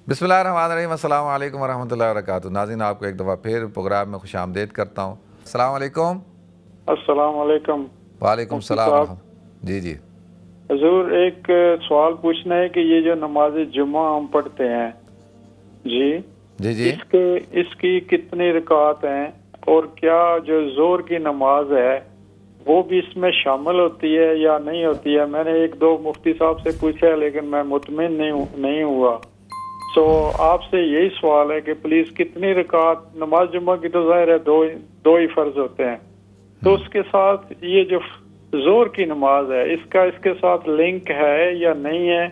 بسم اللہ الرحمن الرحیم۔ السلام علیکم ورحمۃ اللہ وبرکاتہ۔ ناظرین، آپ کو ایک دفعہ پھر پروگرام میں خوش آمدید کرتا ہوں۔ السلام علیکم۔ السلام علیکم۔ وعلیکم مفتی السلام صاحب، ورحمۃ۔ جی حضور ایک سوال پوچھنا ہے کہ یہ جو نماز جمعہ ہم پڑھتے ہیں جی اس کی کتنی رکعات ہیں، اور کیا جو ظہر کی نماز ہے وہ بھی اس میں شامل ہوتی ہے یا نہیں ہوتی ہے؟ میں نے ایک دو مفتی صاحب سے پوچھا لیکن میں مطمئن نہیں ہوا۔ سو آپ سے یہی سوال ہے کہ پلیز کتنی رکعات، نماز جمعہ کی تو ظاہر ہے دو ہی فرض ہوتے ہیں، تو اس کے ساتھ یہ جو ظہر کی نماز ہے اس کے ساتھ لنک ہے یا نہیں ہے،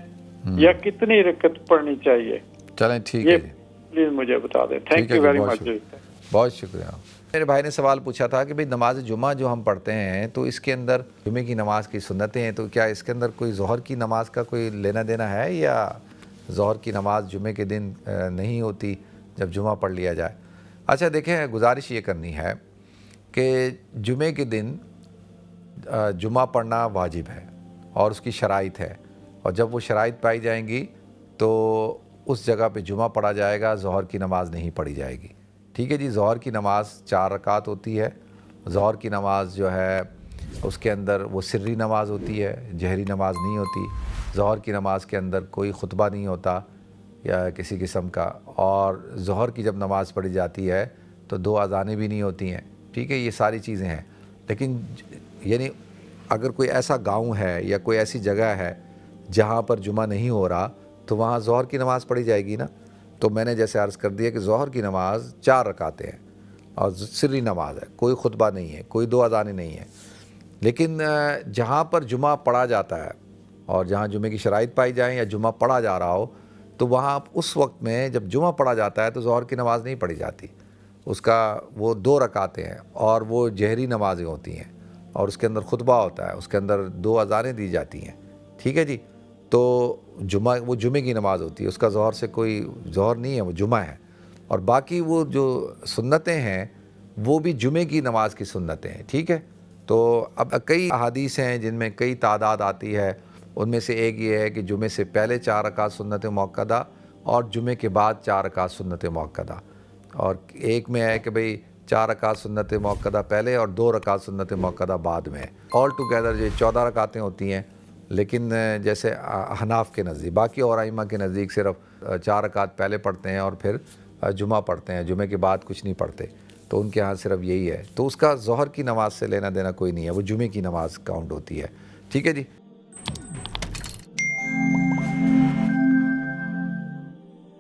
یا کتنی رکعت پڑھنی چاہیے؟ چلیں ٹھیک یہ ہے جی، پلیز مجھے بتا دیں۔ تھینک ٹھیک ہے یو جی، ویری بہت مچ۔ شکریہ، بہت شکریہ۔ میرے بھائی نے سوال پوچھا تھا کہ بھئی نماز جمعہ جو ہم پڑھتے ہیں تو اس کے اندر جمعے کی نماز کی سنتیں ہیں، تو کیا اس کے اندر کوئی ظہر کی نماز کا کوئی لینا دینا ہے، یا ظہر کی نماز جمعے کے دن نہیں ہوتی جب جمعہ پڑھ لیا جائے؟ اچھا دیکھیں، گزارش یہ کرنی ہے کہ جمعے کے دن جمعہ پڑھنا واجب ہے اور اس کی شرائط ہے، اور جب وہ شرائط پائی جائیں گی تو اس جگہ پہ جمعہ پڑھا جائے گا، ظہر کی نماز نہیں پڑھی جائے گی۔ ٹھیک ہے جی، ظہر کی نماز 4 رکعت ہوتی ہے۔ ظہر کی نماز جو ہے اس کے اندر وہ سری نماز ہوتی ہے، جہری نماز نہیں ہوتی۔ ظہر کی نماز کے اندر کوئی خطبہ نہیں ہوتا یا کسی قسم کا، اور ظہر کی جب نماز پڑھی جاتی ہے تو 2 اذانیں بھی نہیں ہوتی ہیں۔ ٹھیک ہے، یہ ساری چیزیں ہیں، لیکن یعنی اگر کوئی ایسا گاؤں ہے یا کوئی ایسی جگہ ہے جہاں پر جمعہ نہیں ہو رہا تو وہاں ظہر کی نماز پڑھی جائے گی نا۔ تو میں نے جیسے عرض کر دیا کہ ظہر کی نماز 4 رکعتیں ہیں اور سری نماز ہے، کوئی خطبہ نہیں ہے، کوئی 2 اذانیں نہیں ہیں۔ لیکن جہاں پر جمعہ پڑھا جاتا ہے اور جہاں جمعے کی شرائط پائی جائیں یا جمعہ پڑھا جا رہا ہو، تو وہاں اس وقت میں جب جمعہ پڑھا جاتا ہے تو ظہر کی نماز نہیں پڑھی جاتی، اس کا وہ 2 رکعتیں ہیں اور وہ جہری نمازیں ہوتی ہیں، اور اس کے اندر خطبہ ہوتا ہے، اس کے اندر 2 اذانیں دی جاتی ہیں۔ ٹھیک ہے جی، تو وہ جمعے کی نماز ہوتی ہے، اس کا ظہر سے کوئی ظہر نہیں ہے، وہ جمعہ ہے۔ اور باقی وہ جو سنتیں ہیں وہ بھی جمعے کی نماز کی سنتیں ہیں۔ ٹھیک ہے، تو اب کئی احادیث ہیں جن میں کئی تعداد آتی ہے، ان میں سے ایک یہ ہے کہ جمعے سے پہلے 4 رکعت سنت موقدہ اور جمعے کے بعد 4 رکعت سنت موقدہ، اور ایک میں ہے کہ بھئی 4 رکعت سنت موقدہ پہلے اور 2 رکعت سنت موقدہ بعد میں۔ آل ٹوگیدر یہ 14 رکعتیں ہوتی ہیں، لیکن جیسے احناف کے نزدیک، باقی اور ائمہ کے نزدیک صرف 4 رکعت پہلے پڑھتے ہیں اور پھر جمعہ پڑھتے ہیں، جمعے کے بعد کچھ نہیں پڑھتے، تو ان کے ہاں صرف یہی ہے۔ تو اس کا ظہر کی نماز سے لینا دینا کوئی نہیں ہے، وہ جمعے کی نماز کاؤنٹ ہوتی ہے۔ ٹھیک ہے جی،